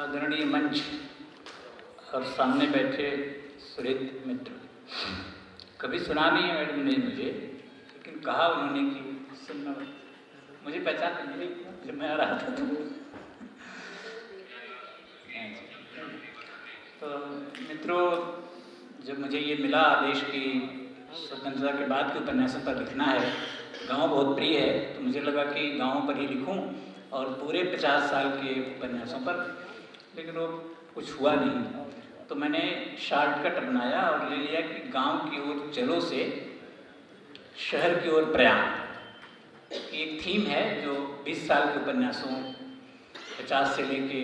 आदरणीय मंच और सामने बैठे सुहृद मित्र, कभी सुना नहीं है मैडम ने मुझे, लेकिन कहा उन्होंने कि सुनना। मुझे पहचान नहीं रही जब मैं आ रहा था तो मित्रों, जब मुझे ये मिला देश की स्वतंत्रता के बाद के उपन्यासों पर लिखना है, गांव बहुत प्रिय है, तो मुझे लगा कि गांव पर ही लिखूं और पूरे 50 साल के उपन्यासों पर, लेकिन वो कुछ हुआ नहीं। तो मैंने शॉर्टकट अपनाया और ले लिया कि गांव की ओर चलो से शहर की ओर प्रयाण। एक थीम है जो 20 साल के उपन्यासों 50 से लेके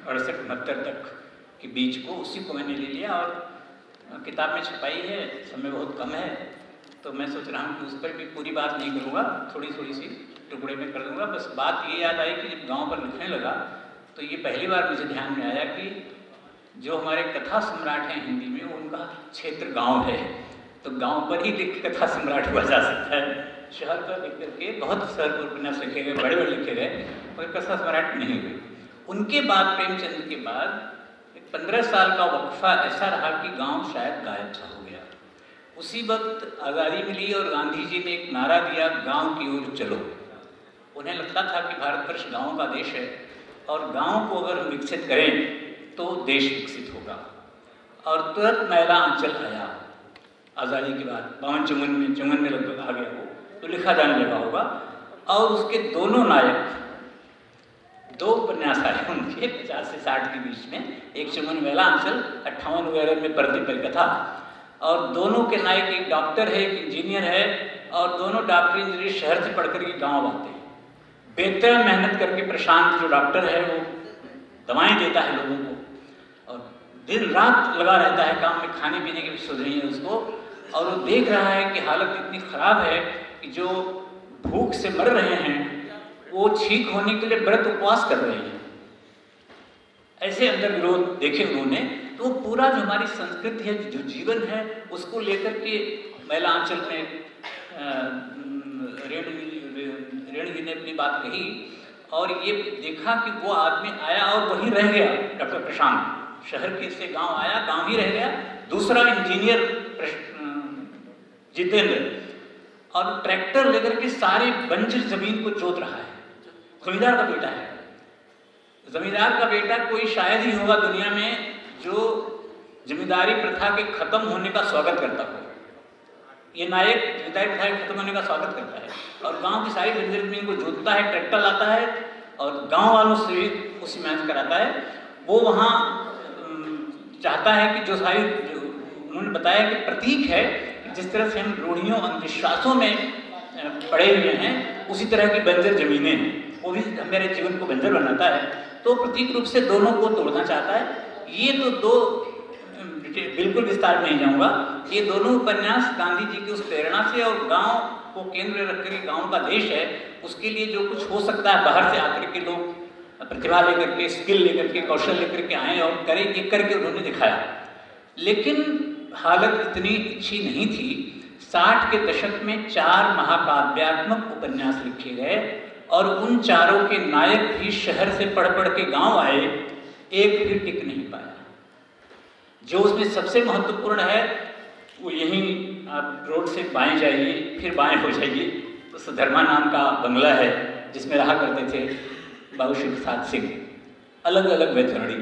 68-69 तक के बीच को, उसी को मैंने ले लिया और किताब में छपाई है। समय बहुत कम है तो मैं सोच रहा हूँ कि उस पर भी पूरी बात नहीं करूँगा, थोड़ी थोड़ी सी टुकड़े में कर दूँगा। बस बात ये याद आई कि जब गांव पर लिखने लगा तो ये पहली बार मुझे ध्यान में आया कि जो हमारे कथा सम्राट हैं हिंदी में, उनका क्षेत्र गांव है, तो गांव पर ही लिख कथा सम्राट हुआ जा सकता है। शहर पर लिख करके बहुत शहर पर उपन्यास लिखे गए, बड़े बड़े लिखे गए, मगर कथा सम्राट नहीं हुए। उनके बाद प्रेमचंद के बाद एक 15 साल का वक्फा ऐसा रहा कि गांव शायद गायब सा हो गया। उसी वक्त आज़ादी मिली और गांधी जी ने एक नारा दिया, गांव की ओर चलो। उन्हें लगता था कि भारतवर्ष गाँव का देश है और गाँव को अगर हम विकसित करें तो देश विकसित होगा। और तुरंत मैला आंचल आया आज़ादी के बाद, 52-54 में लगभग आ गया वो, तो लिखा जाने लगा होगा। और उसके दोनों नायक, 2 उपन्यास आए उनके 50 से 60 के बीच में, एक चमुन मैला आंचल, 58 वगैरह में परती परिकथा, और दोनों के नायक एक डॉक्टर है, एक इंजीनियर है, और दोनों डॉक्टर इंजीनियर शहर से पढ़कर के गाँव आते हैं। बेहतर मेहनत करके प्रशांत जो डॉक्टर है वो दवाएं देता है लोगों को और दिन रात लगा रहता है काम में, खाने पीने की भी सोच रही है उसको, और वो देख रहा है कि हालत इतनी ख़राब है कि जो भूख से मर रहे हैं वो ठीक होने के लिए व्रत उपवास कर रहे हैं। ऐसे अंदर विरोध देखे उन्होंने। तो वो पूरा जो हमारी संस्कृति है, जो जीवन है, उसको लेकर के मैला आंचल में रेणु जी ने अपनी बात कही और ये देखा कि वो आदमी आया और वहीं रह गया। डॉक्टर प्रशांत शहर के से गांव आया, गांव ही रह गया। दूसरा इंजीनियर जितेंद्र, और ट्रैक्टर लेकर के सारे बंजर जमीन को जोत रहा है। जमींदार का बेटा है। जमींदार का बेटा कोई शायद ही होगा दुनिया में जो जमींदारी प्रथा के खत्म होने का स्वागत करता हो। ये नायक जमींदारी प्रथा के खत्म होने का स्वागत करता है और गांव की सारी बंजर जमीन को जोतता है, ट्रैक्टर लाता है और गांव वालों से भी उसी मेहनत कराता है। वो वहाँ चाहता है कि जो सारी उन्होंने बताया कि प्रतीक है, जिस तरह से हम रूढ़ियों अंधविश्वासों में पड़े हुए हैं, उसी तरह की बंजर जमीनें हैं, वो भी मेरे जीवन को बंजर बनाता है। तो प्रतीक रूप से दोनों को तोड़ना चाहता है। ये तो 2 बिल्कुल विस्तार में नहीं जाऊंगा। ये दोनों उपन्यास गांधी जी की उस प्रेरणा से और गांव को केंद्र रखकर के, गांव का देश है उसके लिए जो कुछ हो सकता है, बाहर से आकर के लोग प्रतिभा लेकर के, स्किल लेकर के, कौशल लेकर के आए और करें, एक करके उन्होंने दिखाया। लेकिन हालत इतनी अच्छी नहीं थी। 60 के दशक में 4 महाकाव्यात्मक उपन्यास लिखे गए और उन चारों के नायक भी शहर से पढ़ पढ़ के गांव आए, एक भी टिक नहीं पाया। जो उसमें सबसे महत्वपूर्ण है वो यहीं आप रोड से बाएं जाइए, फिर बाएं हो जाइए तो सुधर्मा नाम का बंगला है जिसमें रहा करते थे बाबू श्री प्रसाद सिंह। अलग अलग वैतरणी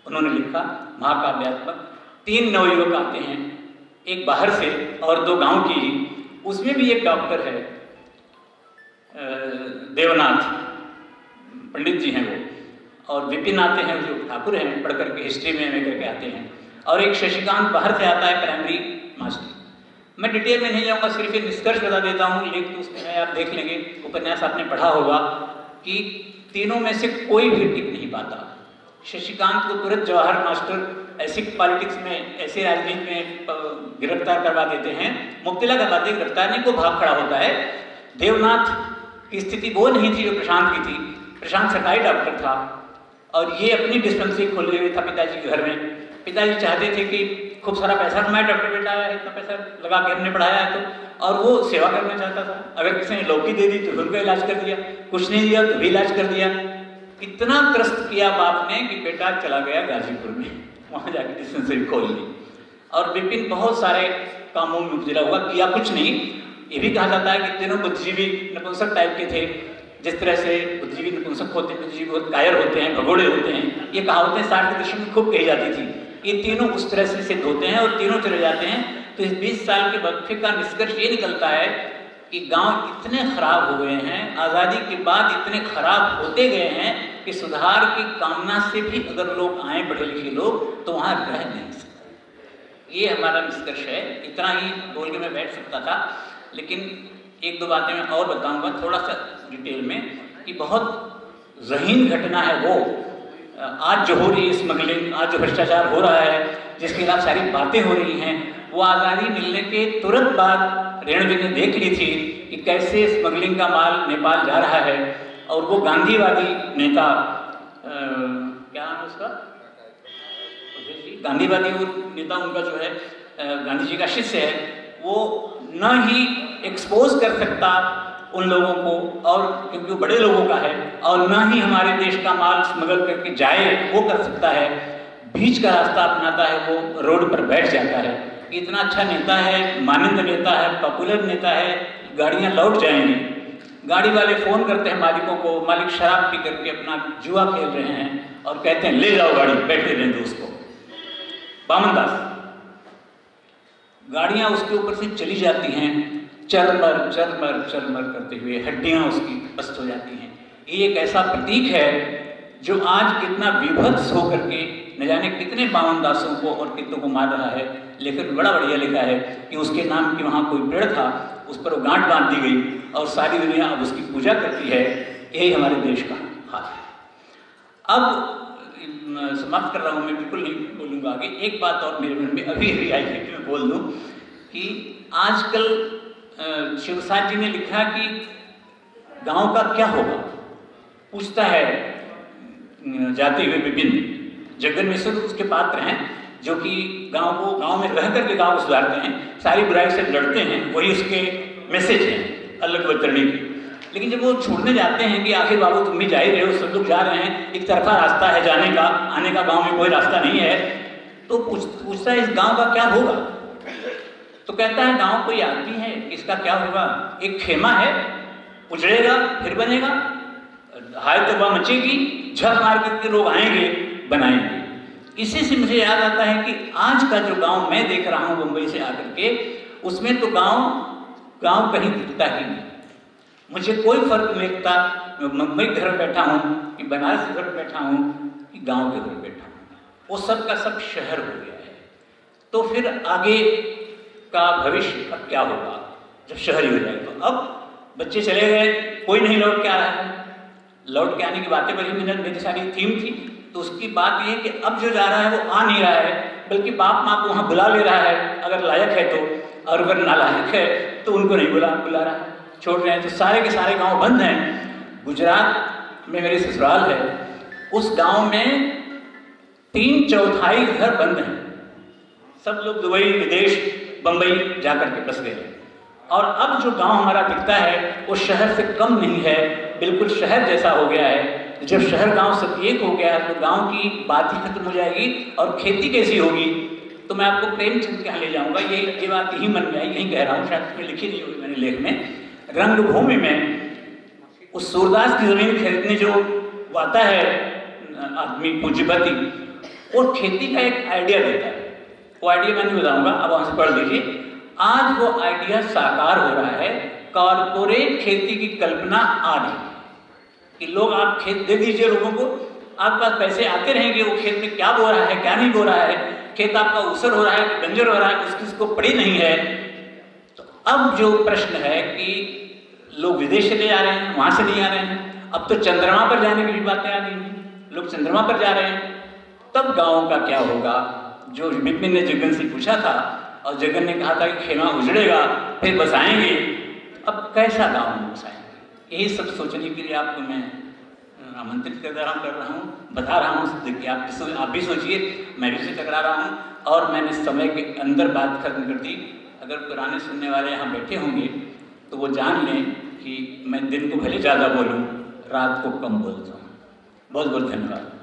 उन्होंने लिखा, महाकाव्यात्मक। 3 नवयुवक आते हैं, एक बाहर से और 2 गांव की ही। उसमें भी एक डॉक्टर है, देवनाथ पंडित जी हैं वो, और विपिन आते हैं जो ठाकुर हैं, पढ़ करके हिस्ट्री में एमए करके आते हैं, और एक शशिकांत बाहर से आता है, प्राइमरी मास्टर। मैं डिटेल में नहीं जाऊंगा, सिर्फ एक निष्कर्ष बता देता हूँ, लेकिन उसमें आप देख लेंगे, उपन्यास आपने पढ़ा होगा कि तीनों में से कोई भी टिक नहीं पाता। शशिकांत को तुरंत जवाहर मास्टर ऐसी पॉलिटिक्स में, ऐसे राजनीति में गिरफ्तार करवा देते हैं, मुब्तला करवाते, गिरफ्तार नहीं को भाग खड़ा होता है। देवनाथ की स्थिति वो नहीं थी जो प्रशांत की थी। प्रशांत सरकारी डॉक्टर था और ये अपनी डिस्पेंसरी खोले हुए था पिताजी के घर में। पिताजी चाहते थे कि खूब सारा पैसा कमाए, डॉक्टर बेटा है, इतना पैसा लगा के हमने पढ़ाया है तो, और वो सेवा करना चाहता था। अगर किसी ने लौकी दे दी तो उनका इलाज कर दिया, कुछ नहीं दिया तो भी इलाज कर दिया। इतना त्रस्त किया बाप ने कि बेटा चला गया गाजीपुर में, वहाँ जाके डिस्पेंसरी खोल ली। और विपिन बहुत सारे कामों में मुब्तला हुआ, किया कुछ नहीं। ये भी कहा जाता है कि तीनों बुद्धिजीवी नपुंसक टाइप के थे। जिस तरह से बुद्धिजीवी नपुंसक होते हैं, बुद्धिजीवी बहुत कायर होते हैं, भगोड़े होते हैं, ये कहावतें साठ के दशक में खूब कही जाती थी। ये तीनों उस तरह से सिद्ध होते हैं और तीनों चले जाते हैं। तो इस 20 साल के वक्फे का निष्कर्ष ये निकलता है कि गांव इतने खराब हो गए हैं, आज़ादी के बाद इतने खराब होते गए हैं कि सुधार की कामना से भी अगर लोग आए, पढ़े लिखे लोग, तो वहाँ रह नहीं सकते। ये हमारा निष्कर्ष है। इतना ही बोल के मैं बैठ सकता था, लेकिन एक दो बातें मैं और बताऊंगा थोड़ा सा डिटेल में कि बहुत ज़हीन घटना है वो आज जो हो रही है स्मगलिंग, आज जो भ्रष्टाचार हो रहा है, जिसके खिलाफ सारी बातें हो रही हैं, वो आज़ादी मिलने के तुरंत बाद रेणु जी ने देख ली थी कि कैसे स्मगलिंग का माल नेपाल जा रहा है। और वो गांधीवादी नेता क्या नाम है उसका, गांधीवादी वो नेता उनका जो है गांधी जी का शिष्य है, वो न ही एक्सपोज कर सकता उन लोगों को, और क्योंकि वो बड़े लोगों का है, और न ही हमारे देश का माल स्मगल करके जाए वो कर सकता है। बीच का रास्ता अपनाता है, वो रोड पर बैठ जाता है। इतना अच्छा नेता है, माननीय नेता है, पॉपुलर नेता है, गाड़ियाँ लौट जाएंगी। गाड़ी वाले फ़ोन करते हैं मालिकों को, मालिक शराब पी करके अपना जुआ खेल रहे हैं और कहते हैं ले जाओ गाड़ी, बैठे रहें दोस्त को। बामन दास, गाड़ियाँ उसके ऊपर से चली जाती हैं, चरमर चरमर चरमर करते हुए, हड्डियाँ उसकी अस्त हो जाती हैं। ये एक ऐसा प्रतीक है जो आज कितना विभत्स होकर के न जाने कितने बामन दासों को और कितनों को मार रहा है। लेकिन बड़ा बढ़िया लिखा है कि उसके नाम की वहाँ कोई पेड़ था, उस पर वो गांठ बांध दी गई और सारी दुनिया अब उसकी पूजा करती है। यही हमारे देश का हाल है। अब समाप्त कर रहा हूँ, मैं बिल्कुल नहीं बोलूँगा आगे। एक बात और मेरे मन में अभी अभी आई है कि मैं बोल दूँ कि आजकल शिवसाद जी ने लिखा कि गांव का क्या होगा, पूछता है जाते हुए विपिन। जगन मिश्र उसके पात्र हैं जो कि गांव में रह करके गांव को सुधारते हैं, सारी बुराई से लड़ते हैं, वही उसके मैसेज हैं अलग वतरणी की। लेकिन जब वो छोड़ने जाते हैं कि आखिर बाबू तुम भी जा ही रहे हो, सब लोग जा रहे हैं, एक तरफा रास्ता है जाने का, आने का गांव में कोई रास्ता नहीं है, तो पूछता है इस गांव का क्या होगा। तो कहता है गांव कोई आदमी है, इसका क्या होगा, एक खेमा है, उजड़ेगा फिर बनेगा, हाय तबाह मचेगी, झक मार करके लोग आएंगे बनाएंगे। इसी से मुझे याद आता है कि आज का जो गांव मैं देख रहा हूँ मुंबई से आकर के, उसमें तो गांव कहीं दिखता ही नहीं। मुझे कोई फर्क नहीं लगता मुंबई घर बैठा हूँ कि बनारस घर बैठा हूँ कि गांव के घर बैठा हूँ, वो सब का सब शहर हो गया है। तो फिर आगे का भविष्य अब क्या होगा जब शहर ही हो जाए। तो अब बच्चे चले गए, कोई नहीं लौट के आ रहा है। लौट के आने की बातें बड़ी मेरी सारी थीम थी, तो उसकी बात यह है कि अब जो जा रहा है वो आ नहीं रहा है, बल्कि बाप माँ को वहाँ बुला ले रहा है अगर लायक है तो, और अगर नालायक है तो उनको नहीं बुला रहा है, छोड़ रहे हैं। तो सारे के सारे गांव बंद हैं। गुजरात में मेरे ससुराल है, उस गांव में 3/4 घर बंद हैं। सब लोग दुबई, विदेश, बंबई जाकर के बस गए। और अब जो गांव हमारा दिखता है वो शहर से कम नहीं है, बिल्कुल शहर जैसा हो गया है। जब शहर गांव सब एक हो गया है तो गांव की बात ही खत्म हो जाएगी और खेती कैसी होगी। तो मैं आपको प्रेमचंद के यहाँ ले जाऊंगा, ये बात यही मन में आई, यही कह रहा हूँ, शायद मैं लिखी नहीं होगी मैंने लेख में। रंगभूमि में उस सूरदास की जमीन खरीदने जो आता है आदमी पूंजीपति, वो खेती का एक आइडिया देता है। वो आइडिया मैं नहीं बताऊंगा, अब वहां से पढ़ लीजिए। आज वो आइडिया साकार हो रहा है, कॉर्पोरेट खेती की कल्पना आ रही है कि लोग आप खेत दे दीजिए लोगों को, आपके पास पैसे आते रहेंगे, वो खेत में क्या बो रहा है क्या नहीं बो रहा है, खेत आपका ऊसर हो रहा है कि बंजर हो रहा है उसको पड़ी नहीं है। तो अब जो प्रश्न है कि लोग विदेश चले जा रहे हैं, वहां से नहीं आ रहे हैं, अब तो चंद्रमा पर जाने की भी बातें आ गई हैं, लोग चंद्रमा पर जा रहे हैं। तब गाँव का क्या होगा, जो विपिन ने जगन से पूछा था और जगन ने कहा था कि खेमा उजड़ेगा फिर बसाएंगे, अब कैसा गाँव में बसाएंगे। यही सब सोचने के लिए आपको मैं आमंत्रित कर रहा हूँ, बता रहा हूँ। देखिए आप भी सोचिए, मैं भी से टकरा रहा हूँ और मैंने समय के अंदर बात खत्म कर दी। अगर पुराने सुनने वाले यहाँ बैठे होंगे तो वो जान लें कि मैं दिन को भले ज़्यादा बोलूँ, रात को कम बोलता हूँ। बहुत बहुत धन्यवाद।